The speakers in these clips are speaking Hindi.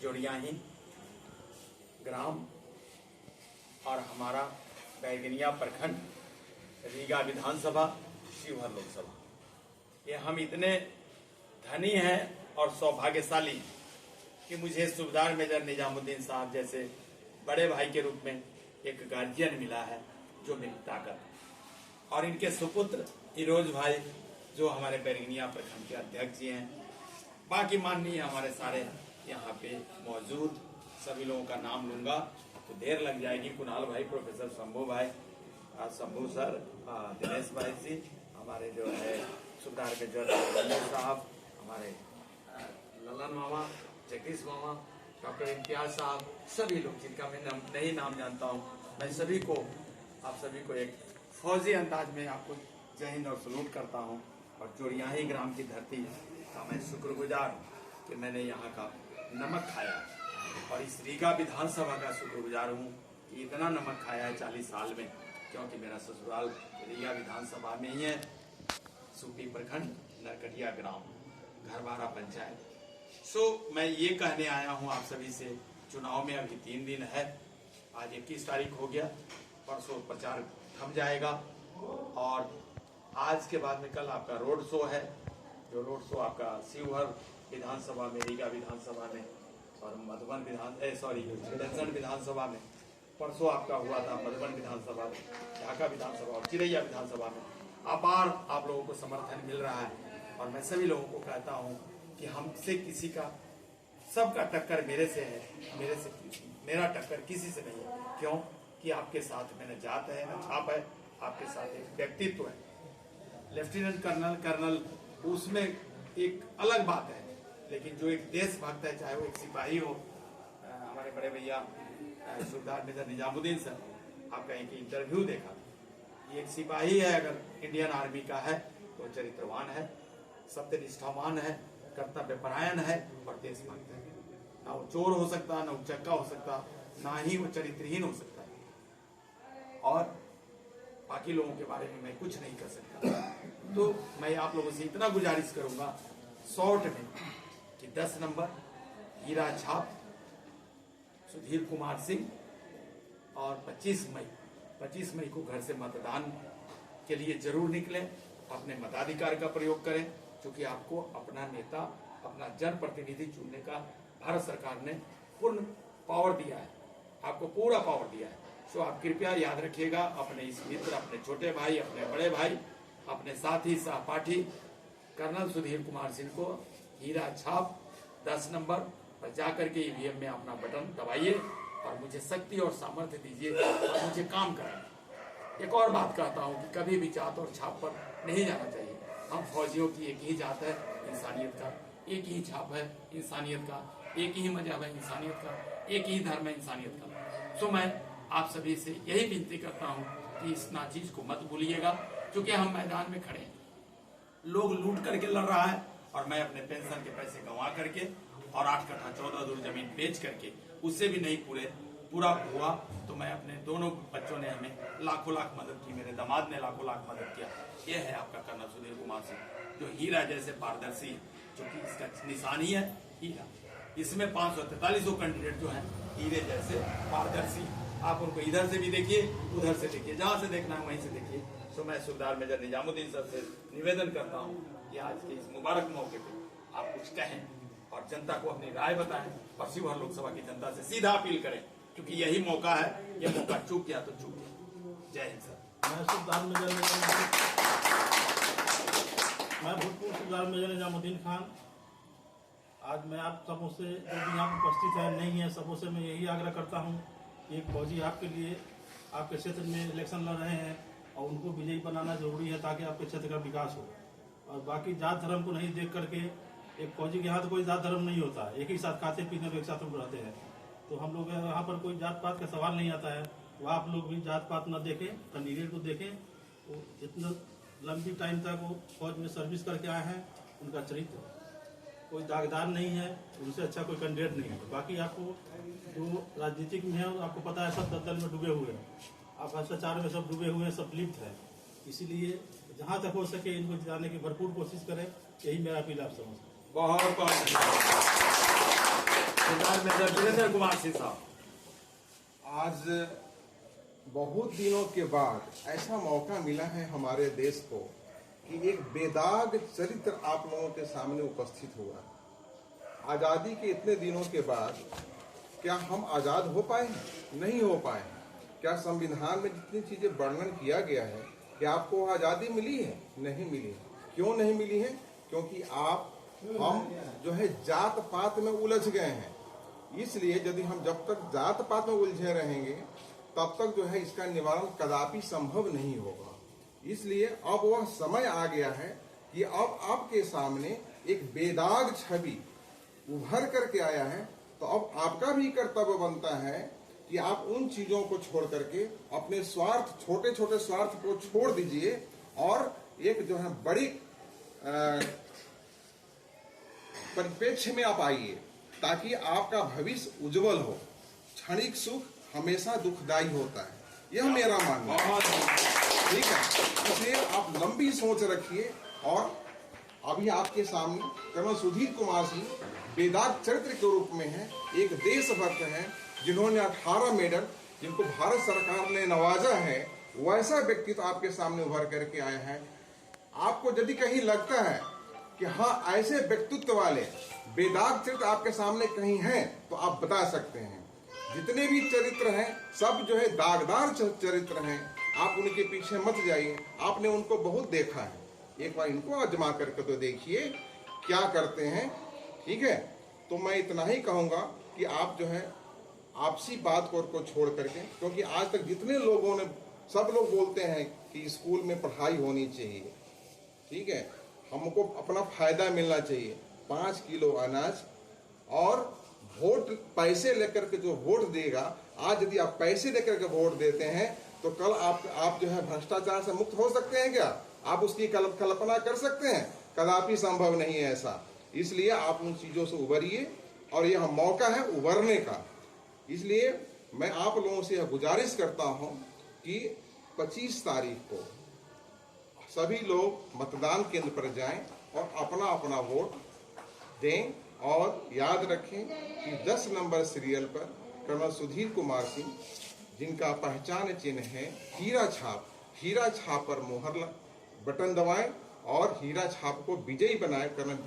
जोड़ियाही ग्राम और हमारा बैगनिया प्रखंड, रीगा विधानसभा, शिवहर लोकसभा, ये हम इतने धनी हैं और सौभाग्यशाली कि मुझे सूबेदार मेजर निजामुद्दीन साहब जैसे बड़े भाई के रूप में एक गार्जियन मिला है जो मेरी ताकत, और इनके सुपुत्र फिरोज भाई जो हमारे बैगनिया प्रखंड के अध्यक्ष जी हैं। बाकी माननीय हमारे सारे यहाँ पे मौजूद सभी लोगों का नाम लूंगा तो देर लग जाएगी। कुणाल भाई, प्रोफेसर शंभू भाई, शंभू सर, दिनेश भाई जी, हमारे जो है सूबेदार मेजर साहब, हमारे ललन मामा, जगदीश मामा, डॉक्टर इम्तियाज साहब, सभी लोग जिनका मैं नहीं नाम जानता हूँ, मैं सभी को, आप सभी को एक फौजी अंदाज में आपको जय हिंद और सलूट करता हूँ। और जोड़ियाही ग्राम की धरती का मैं शुक्रगुजार हूँ कि मैंने यहाँ का नमक खाया, और इस रीगा विधानसभा का शुक्रगुजार हूँ कि इतना नमक खाया है 40 साल में, क्योंकि मेरा ससुराल रीगा विधानसभा में ही है। सुपी प्रखंड, नरकटिया ग्राम, घरवारा पंचायत। मैं ये कहने आया हूँ आप सभी से, चुनाव में अभी 3 दिन है, आज 21 तारीख हो गया, परसों प्रचार थम जाएगा, और आज के बाद में कल आपका रोड शो है, जो रोड शो आपका शिवहर विधानसभा में, रीगा विधानसभा में, और मधुबन जंक्शन विधानसभा में, परसों आपका हुआ था मधुबन विधानसभा में, ढाका विधानसभा और चिरैया विधानसभा में अपार आप लोगों को समर्थन मिल रहा है। और मैं सभी लोगों को कहता हूं कि हमसे किसी का, सबका टक्कर मेरे से है, मेरा टक्कर किसी से नहीं है। क्यों कि आपके साथ में न जात है न छाप है, आपके साथ एक व्यक्तित्व है। लेफ्टिनेंट कर्नल उसमें एक अलग बात है, लेकिन जो एक देशभक्त है, चाहे वो एक सिपाही हो, हमारे बड़े भैया सूबेदार मेजर निजामुद्दीन सर, आपका एक इंटरव्यू देखा, ये एक सिपाही है, अगर इंडियन आर्मी का है तो चरित्रवान है, सत्यनिष्ठावान है, कर्तव्यपरायण है और देशभक्त है। ना वो चोर हो सकता, ना उचक्का हो सकता, ना ही वो चरित्रहीन हो सकता है। और बाकी लोगों के बारे में मैं कुछ नहीं कर सकता। तो मैं आप लोगों से इतना गुजारिश करूंगा शॉर्ट में कि 10 नंबर हीरा छाप सुधीर कुमार सिंह, और 25 मई को घर से मतदान के लिए जरूर निकलें, अपने मताधिकार का प्रयोग करें, क्योंकि आपको अपना नेता, अपना जनप्रतिनिधि चुनने का भारत सरकार ने पूर्ण पावर दिया है, आपको पूरा पावर दिया है। सो आप कृपया याद रखिएगा, अपने इस मित्र, अपने छोटे भाई, अपने बड़े भाई, अपने साथी सहपाठी कर्नल सुधीर कुमार सिंह को हीरा छाप 10 नंबर पर जाकर के ईवीएम में अपना बटन दबाइए और मुझे शक्ति और सामर्थ्य दीजिए और मुझे काम कराएं। एक और बात कहता हूं कि कभी भी जात और छाप पर नहीं जाना चाहिए। हम फौजियों की एक ही जात है, इंसानियत का, एक ही छाप है इंसानियत का, एक ही मजहब है इंसानियत का, एक ही धर्म है इंसानियत का। सो मैं आप सभी से यही विनती करता हूं कि इस नाचीज को मत भूलिएगा, क्योंकि हम मैदान में खड़े हैं, लोग लूट करके लड़ रहा है, और मैं अपने पेंशन के पैसे गंवा करके और 8 कट्ठा 14 दूर जमीन बेच करके, उससे भी नहीं पूरा हुआ तो मैं अपने दोनों बच्चों ने हमें लाखों लाख मदद की, मेरे दामाद ने लाखों लाख मदद किया। ये है आपका कर्नल सुधीर कुमार सिंह, जो हीरा जैसे पारदर्शी, जो कि इसका निशान ही है हीरा। इसमें 543 कैंडिडेट जो है हीरे जैसे पारदर्शी, आप उनको इधर से भी देखिए, उधर से देखिए, जहां से देखना है वहीं से देखिए। तो मैं सूबेदार मेजर निजामुद्दीन सर से निवेदन करता हूँ कि आज के इस मुबारक मौके पे आप कुछ कहें और जनता को अपनी राय बताएं, और शिवहर लोकसभा की जनता से सीधा अपील करें, क्योंकि यही मौका है, यह मौका चूक गया तो चूक गया। जय हिंद सर। मैं भूतपूर्व सूबेदार मेजर निजामुद्दीन खान, आज मैं आप सबों से, जो भी यहाँ उपस्थित है नहीं है, सबों से मैं यही आग्रह करता हूँ कि एक फौजी आपके लिए, आपके क्षेत्र में इलेक्शन लड़ रहे हैं और उनको विजयी बनाना जरूरी है, ताकि आपके क्षेत्र का विकास हो। और बाकी जात धर्म को नहीं देख करके, एक फौजी के यहाँ तो कोई जात धर्म नहीं होता, एक ही साथ खाते पीते हुए एक साथ हम रहते हैं, तो हम लोग यहाँ पर कोई जात पात का सवाल नहीं आता है। वो आप लोग भी जात पात न देखें, कैंडिडेट को देखें, वो इतना लंबी टाइम तक वो फौज में सर्विस करके आए हैं, उनका चरित्र कोई दागदार नहीं है, उनसे अच्छा कोई कैंडिडेट नहीं है। बाकी आपको जो राजनीतिक में है, आपको पता है सब दलदल में डूबे हुए हैं, आप भ्रष्टाचार में सब डूबे हुए हैं, सब लिप्त है। इसीलिए जहां तक हो सके इनको जिताने की भरपूर कोशिश करें, यही मेरा अपील आप समझ। बहुत बहुत सरदार मेजर वीरेंद्र कुमार सिंह साहब। आज बहुत दिनों के बाद ऐसा मौका मिला है हमारे देश को कि एक बेदाग चरित्र आप लोगों के सामने उपस्थित हुआ। आजादी के इतने दिनों के बाद क्या हम आजाद हो पाए? नहीं हो पाए। क्या संविधान में जितनी चीजें वर्णन किया गया है कि आपको आजादी मिली है? नहीं मिली। क्यों नहीं मिली है? क्योंकि हम जो है जात पात में उलझ गए हैं। इसलिए यदि हम जब तक जात पात में उलझे रहेंगे तब तक जो है इसका निवारण कदापि संभव नहीं होगा। इसलिए अब वह समय आ गया है कि अब आपके सामने एक बेदाग छवि उभर करके आया है। तो अब आपका भी कर्तव्य बनता है कि आप उन चीजों को छोड़ करके अपने स्वार्थ, छोटे छोटे स्वार्थ को छोड़ दीजिए और एक जो है बड़ी परिप्रेक्ष्य में आप आइए ताकि आपका भविष्य उज्जवल हो। क्षणिक सुख हमेशा दुखदायी होता है, यह मेरा मानना है। ठीक है, इसलिए आप लंबी सोच रखिए। और अभी आपके सामने कर्नल सुधीर कुमार सिंह बेदाग चरित्र के रूप में है, एक देशभक्त हैं जिन्होंने 18 मेडल, जिनको भारत सरकार ने नवाजा है, वैसा व्यक्तित्व आपके सामने उभर करके आया है। आपको यदि कहीं लगता है कि हाँ ऐसे व्यक्तित्व वाले बेदाग चरित्र आपके सामने कहीं हैं तो आप बता सकते हैं। जितने भी चरित्र हैं सब जो है दागदार चरित्र हैं। आप उनके पीछे मत जाइए, आपने उनको बहुत देखा है, एक बार इनको आजमा करके तो देखिए क्या करते हैं। ठीक है, तो मैं इतना ही कहूंगा कि आप जो है आपसी बात को छोड़ करके, क्योंकि आज तक जितने लोगों ने, सब लोग बोलते हैं कि स्कूल में पढ़ाई होनी चाहिए। ठीक है, हमको अपना फायदा मिलना चाहिए। 5 किलो अनाज और वोट, पैसे लेकर के जो वोट देगा, आज यदि आप पैसे लेकर के वोट देते हैं तो कल आप जो है भ्रष्टाचार से मुक्त हो सकते हैं क्या? आप उसकी कल्पना कर सकते हैं? कदापि संभव नहीं है ऐसा। इसलिए आप उन चीजों से उबरिए और यह मौका है उबरने का। इसलिए मैं आप लोगों से यह गुजारिश करता हूं कि 25 तारीख को सभी लोग मतदान केंद्र पर जाएं और अपना अपना वोट दें। और याद रखें कि 10 नंबर सीरियल पर कर्नल सुधीर कुमार सिंह, जिनका पहचान चिन्ह है हीरा छाप, हीरा छाप पर मोहर बटन दबाएं और हीरा छाप को विजयी बनाए। कर्नल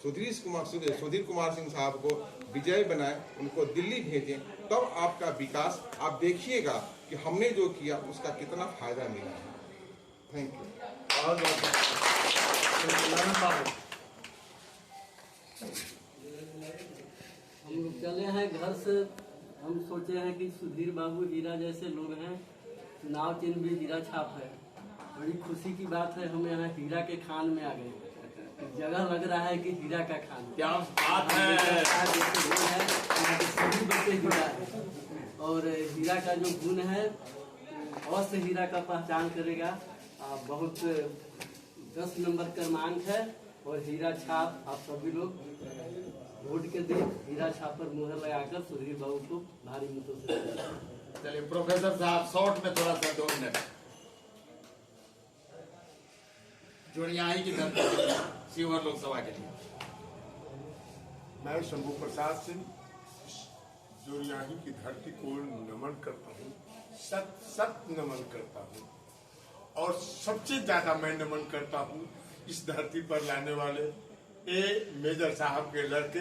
सुधीर कुमार सिंह साहब को विजय बनाए, उनको दिल्ली भेजें, तब आपका विकास आप देखिएगा कि हमने जो किया उसका कितना फायदा मिला है। Thank you. हम लोग चले हैं घर से, हम सोचे हैं कि सुधीर बाबू हीरा जैसे लोग हैं, चुनाव चिन्ह भी हीरा छाप है। बड़ी खुशी की बात है, हम यहाँ हीरा के खान में आ गए। जगह लग रहा है कि हीरा का खान। क्या बात है। सभी बच्चे हीरा है और हीरा का जो गुण है अवश्य हीरा का पहचान करेगा। बहुत 10 नंबर क्रमांक है और हीरा छाप आप सभी लोग वोट के दिन हीरा छाप पर मुहर लगाकर सुधीर बाबू को भारी मतों से। चलिए प्रोफेसर साहब शॉर्ट में थोड़ा सा 2 मिनट। जोड़ियाही की धरती शिवहर लोकसभा के लिए। मैं शंभू प्रसाद सिंह जोरियाही की धरती को नमन करता हूँ, सत नमन करता हूँ। और सबसे ज्यादा मैं नमन करता हूँ इस धरती पर लाने वाले मेजर साहब के लड़के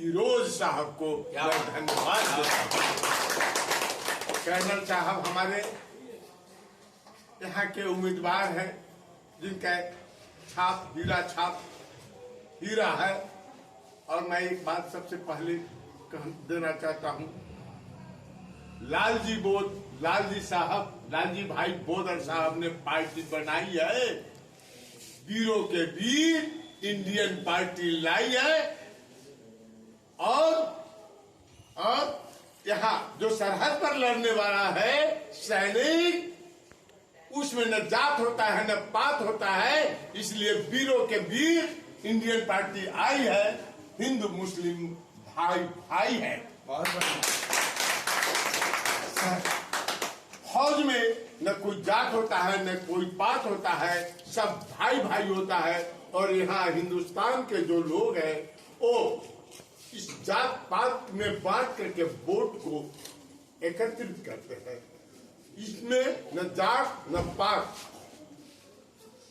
इरोज साहब को मैं धन्यवाद देता हूँ। कर्नल साहब हमारे यहाँ के उम्मीदवार हैं जिनका छाप हीरा है। और मैं एक बात सबसे पहले देना चाहता हूँ, लालजी भाई बोदर साहब ने पार्टी बनाई है, वीरों के वीर इंडियन पार्टी लाई है। और यहाँ जो सरहद पर लड़ने वाला है सैनिक, उसमें न जात होता है न पात होता है, इसलिए वीरों के वीर इंडियन पार्टी आई है। हिंदू मुस्लिम भाई है। फौज में न कोई जात होता है न कोई पात होता है, सब भाई होता है। और यहाँ हिंदुस्तान के जो लोग हैं वो इस जात पात में बांट करके वोट को एकत्रित करते हैं। इसमें न जात न पात,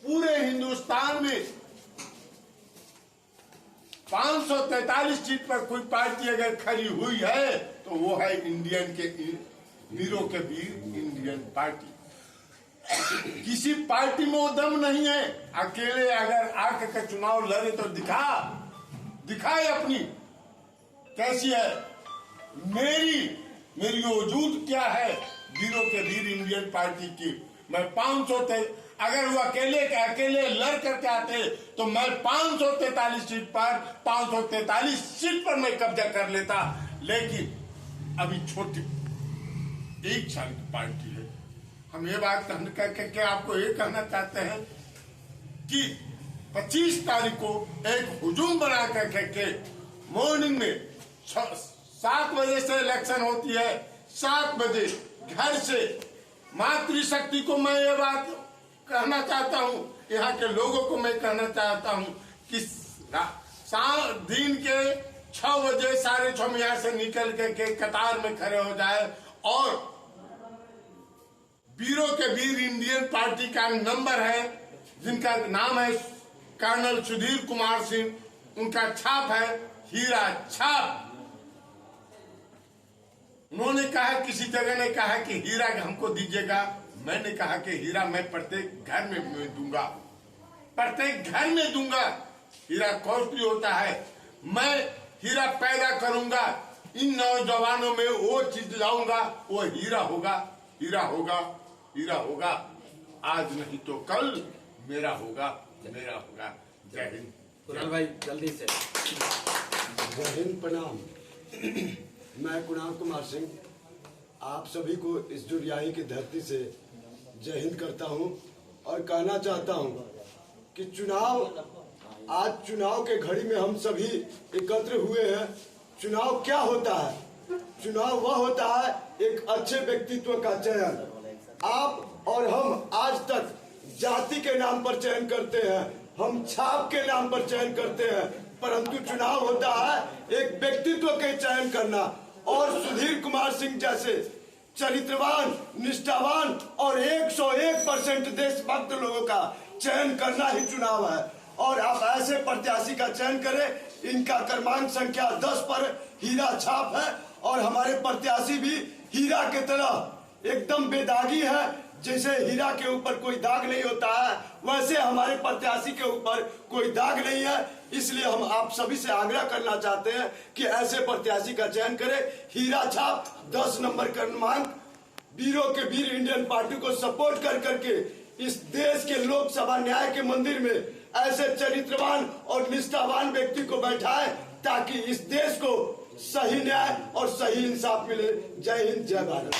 पूरे हिंदुस्तान में 543 सीट पर कोई पार्टी अगर खड़ी हुई है तो वो है इंडियन के वीरों के वीर इंडियन पार्टी। किसी पार्टी में वो दम नहीं है। अकेले अगर आके का चुनाव लड़े तो दिखाए अपनी कैसी है, मेरी वजूद क्या है वीरों के वीर इंडियन पार्टी की। मैं 500 अगर वो अकेले लड़ करके आते तो मैं 543 सीट पर 543 सीट पर मैं कब्जा कर लेता। लेकिन अभी छोटी 1 साल की पार्टी है। हम ये बात कहकर आपको ये कहना चाहते हैं कि 25 तारीख को एक हुजूम बना करके मॉर्निंग में 7 बजे से इलेक्शन होती है। 7 बजे घर से मातृशक्ति को मैं ये बात कहना चाहता हूँ, यहाँ के लोगों को मैं कहना चाहता हूँ कि दिन के 6 बजे 6:30 में यहाँ से निकल के कतार में खड़े हो जाए और वीरों के वीर इंडियन पार्टी का नंबर है, जिनका नाम है कर्नल सुधीर कुमार सिंह, उनका छाप है हीरा छाप। उन्होंने कहा, किसी जगह ने कहा कि हीरा हमको दीजिएगा। मैंने कहा कि हीरा मैं प्रत्येक घर में दूंगा, प्रत्येक घर में दूंगा। हीरा कॉस्टली होता है, मैं हीरा पैदा करूंगा। इन नौजवानों में वो चीज लाऊंगा, वो हीरा होगा, हीरा होगा, हीरा होगा। आज नहीं तो कल मेरा होगा, मेरा होगा। जय हिंद। कुणाल भाई जल्दी से। जय हिंद, प्रणाम। मैं कुणाल कुमार सिंह आप सभी को इस जुरियाही की धरती से जय हिंद करता हूं और कहना चाहता हूं कि आज चुनाव के घड़ी में हम सभी एकत्र हुए हैं। चुनाव क्या होता है? चुनाव वह होता है एक अच्छे व्यक्तित्व का चयन। आप और हम आज तक जाति के नाम पर चयन करते हैं, हम छाप के नाम पर चयन करते हैं, परंतु चुनाव होता है एक व्यक्तित्व के चयन करना। और सुधीर कुमार सिंह जैसे चरित्रवान, निष्ठावान और 101% देशभक्त लोगों का चयन करना ही चुनाव है। और आप ऐसे प्रत्याशी का चयन करें। इनका क्रमांक संख्या 10 पर हीरा छाप है और हमारे प्रत्याशी भी हीरा के तरह एकदम बेदागी है। जैसे हीरा के ऊपर कोई दाग नहीं होता है, वैसे हमारे प्रत्याशी के ऊपर कोई दाग नहीं है। इसलिए हम आप सभी से आग्रह करना चाहते हैं कि ऐसे प्रत्याशी का चयन करें। हीरा छाप 10 नंबर क्रमांक वीरों के वीर इंडियन पार्टी को सपोर्ट कर करके इस देश के लोकसभा न्याय के मंदिर में ऐसे चरित्रवान और निष्ठावान व्यक्ति को बैठाए ताकि इस देश को सही न्याय और सही इंसाफ मिले। जय हिंद, जय भारत।